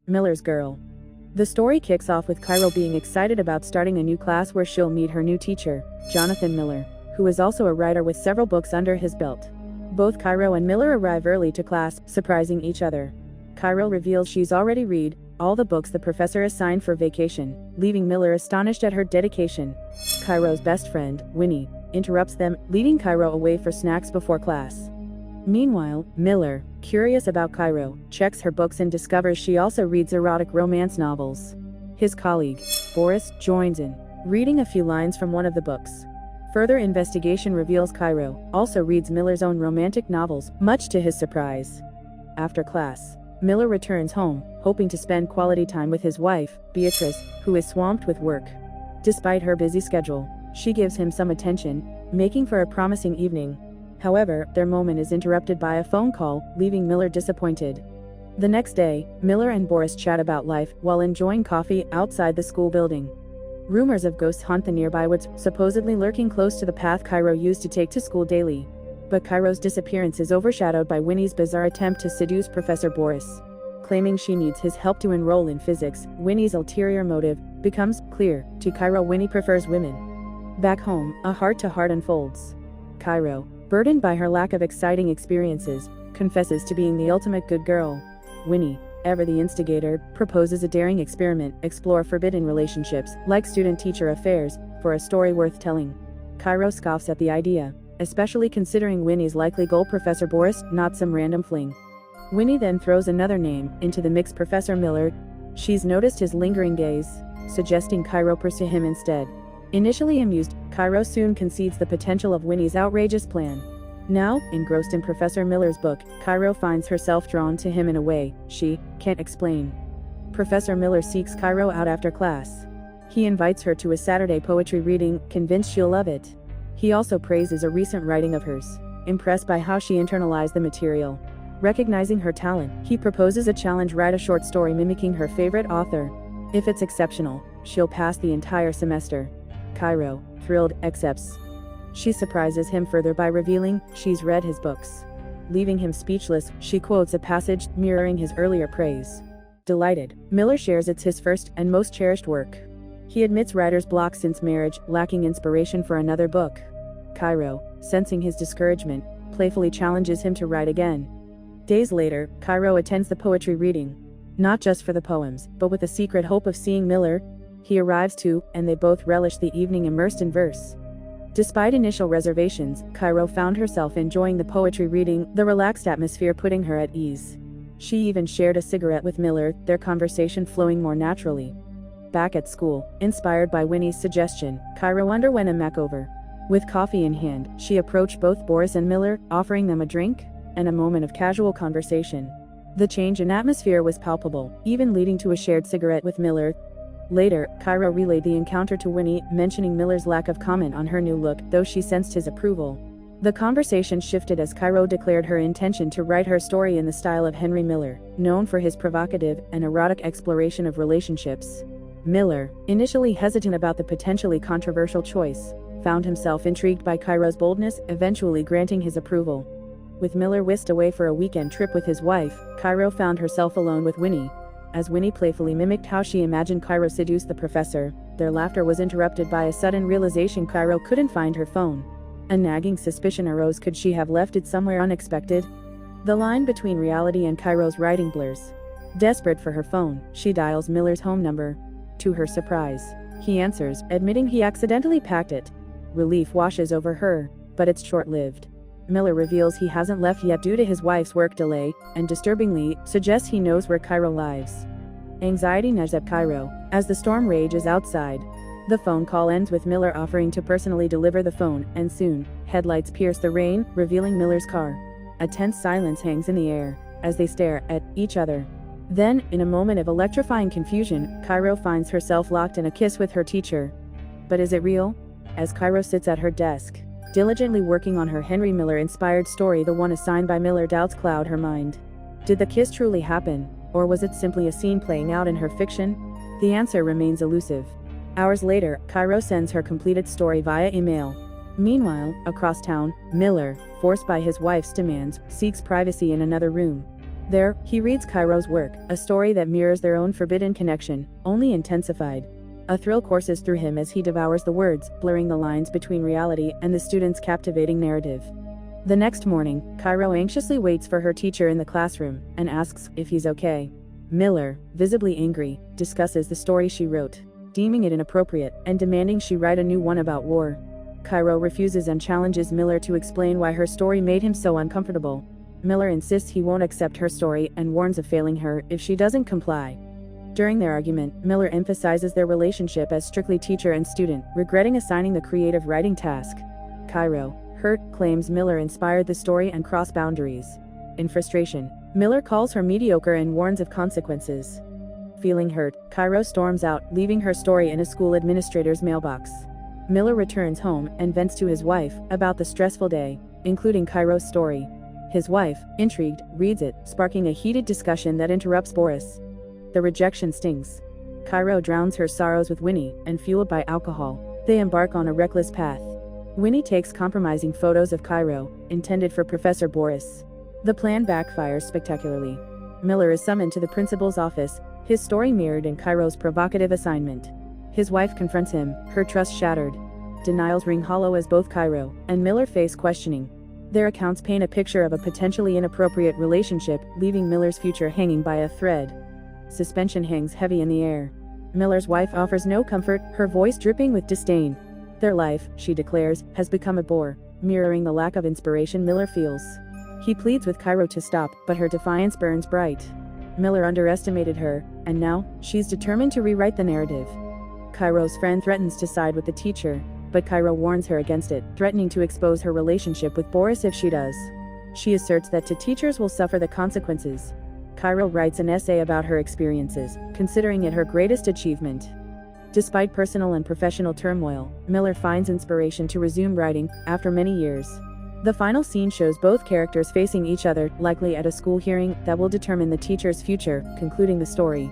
Miller's Girl. The story kicks off with Cairo being excited about starting a new class where she'll meet her new teacher, Jonathan Miller, who is also a writer with several books under his belt. Both Cairo and Miller arrive early to class, surprising each other. Cairo reveals she's already read all the books the professor assigned for vacation, leaving Miller astonished at her dedication. Cairo's best friend, Winnie, interrupts them, leading Cairo away for snacks before class. Meanwhile, Miller, curious about Cairo, checks her books and discovers she also reads erotic romance novels. His colleague, Boris, joins in, reading a few lines from one of the books. Further investigation reveals Cairo also reads Miller's own romantic novels, much to his surprise. After class, Miller returns home, hoping to spend quality time with his wife, Beatrice, who is swamped with work. Despite her busy schedule, she gives him some attention, making for a promising evening. However, their moment is interrupted by a phone call, leaving Miller disappointed. The next day, Miller and Boris chat about life while enjoying coffee outside the school building. Rumors of ghosts haunt the nearby woods, supposedly lurking close to the path Cairo used to take to school daily. But Cairo's disappearance is overshadowed by Winnie's bizarre attempt to seduce Professor Boris. Claiming she needs his help to enroll in physics, Winnie's ulterior motive becomes clear. To Cairo, Winnie prefers women. Back home, a heart-to-heart unfolds. Cairo, burdened by her lack of exciting experiences, confesses to being the ultimate good girl. Winnie, ever the instigator, proposes a daring experiment, explore forbidden relationships, like student-teacher affairs, for a story worth telling. Cairo scoffs at the idea, especially considering Winnie's likely goal, Professor Boris, not some random fling. Winnie then throws another name into the mix, Professor Miller. She's noticed his lingering gaze, suggesting Cairo pursue him instead. Initially amused, Cairo soon concedes the potential of Winnie's outrageous plan. Now, engrossed in Professor Miller's book, Cairo finds herself drawn to him in a way she can't explain. Professor Miller seeks Cairo out after class. He invites her to a Saturday poetry reading, convinced she'll love it. He also praises a recent writing of hers, impressed by how she internalized the material. Recognizing her talent, he proposes a challenge: write a short story mimicking her favorite author. If it's exceptional, she'll pass the entire semester. Cairo, thrilled, accepts. She surprises him further by revealing she's read his books. Leaving him speechless, she quotes a passage mirroring his earlier praise. Delighted, Miller shares it's his first and most cherished work. He admits writer's block since marriage, lacking inspiration for another book. Cairo, sensing his discouragement, playfully challenges him to write again. Days later, Cairo attends the poetry reading. Not just for the poems, but with the secret hope of seeing Miller. He arrives too, and they both relish the evening immersed in verse. Despite initial reservations, Cairo found herself enjoying the poetry reading, the relaxed atmosphere putting her at ease. She even shared a cigarette with Miller, their conversation flowing more naturally. Back at school, inspired by Winnie's suggestion, Cairo underwent a makeover. With coffee in hand, she approached both Boris and Miller, offering them a drink and a moment of casual conversation. The change in atmosphere was palpable, even leading to a shared cigarette with Miller. Later, Cairo relayed the encounter to Winnie, mentioning Miller's lack of comment on her new look, though she sensed his approval. The conversation shifted as Cairo declared her intention to write her story in the style of Henry Miller, known for his provocative and erotic exploration of relationships. Miller, initially hesitant about the potentially controversial choice, found himself intrigued by Cairo's boldness, eventually granting his approval. With Miller whisked away for a weekend trip with his wife, Cairo found herself alone with Winnie. As Winnie playfully mimicked how she imagined Cairo seduced the professor, their laughter was interrupted by a sudden realization: Cairo couldn't find her phone. A nagging suspicion arose: could she have left it somewhere unexpected? The line between reality and Cairo's writing blurs. Desperate for her phone, she dials Miller's home number. To her surprise, he answers, admitting he accidentally packed it. Relief washes over her, but it's short-lived. Miller reveals he hasn't left yet due to his wife's work delay, and disturbingly, suggests he knows where Cairo lives. Anxiety nudges at Cairo, as the storm rages outside. The phone call ends with Miller offering to personally deliver the phone, and soon, headlights pierce the rain, revealing Miller's car. A tense silence hangs in the air, as they stare at each other. Then, in a moment of electrifying confusion, Cairo finds herself locked in a kiss with her teacher. But is it real? As Cairo sits at her desk, diligently working on her Henry Miller-inspired story, the one assigned by Miller, doubts cloud her mind. Did the kiss truly happen, or was it simply a scene playing out in her fiction? The answer remains elusive. Hours later, Cairo sends her completed story via email. Meanwhile, across town, Miller, forced by his wife's demands, seeks privacy in another room. There, he reads Cairo's work, a story that mirrors their own forbidden connection, only intensified. A thrill courses through him as he devours the words, blurring the lines between reality and the student's captivating narrative. The next morning, Cairo anxiously waits for her teacher in the classroom, and asks if he's okay. Miller, visibly angry, discusses the story she wrote, deeming it inappropriate, and demanding she write a new one about war. Cairo refuses and challenges Miller to explain why her story made him so uncomfortable. Miller insists he won't accept her story and warns of failing her if she doesn't comply. During their argument, Miller emphasizes their relationship as strictly teacher and student, regretting assigning the creative writing task. Cairo, hurt, claims Miller inspired the story and crossed boundaries. In frustration, Miller calls her mediocre and warns of consequences. Feeling hurt, Cairo storms out, leaving her story in a school administrator's mailbox. Miller returns home and vents to his wife about the stressful day, including Cairo's story. His wife, intrigued, reads it, sparking a heated discussion that interrupts Boris. The rejection stings. Cairo drowns her sorrows with Winnie, and fueled by alcohol, they embark on a reckless path. Winnie takes compromising photos of Cairo, intended for Professor Boris. The plan backfires spectacularly. Miller is summoned to the principal's office, his story mirrored in Cairo's provocative assignment. His wife confronts him, her trust shattered. Denials ring hollow as both Cairo and Miller face questioning. Their accounts paint a picture of a potentially inappropriate relationship, leaving Miller's future hanging by a thread. Suspension hangs heavy in the air. Miller's wife offers no comfort, her voice dripping with disdain. Their life, she declares, has become a bore, mirroring the lack of inspiration Miller feels. He pleads with Cairo to stop, but her defiance burns bright. Miller underestimated her, and now, she's determined to rewrite the narrative. Cairo's friend threatens to side with the teacher, but Cairo warns her against it, threatening to expose her relationship with Boris if she does. She asserts that teachers will suffer the consequences. Cairo writes an essay about her experiences, considering it her greatest achievement. Despite personal and professional turmoil, Miller finds inspiration to resume writing, after many years. The final scene shows both characters facing each other, likely at a school hearing that will determine the teacher's future, concluding the story.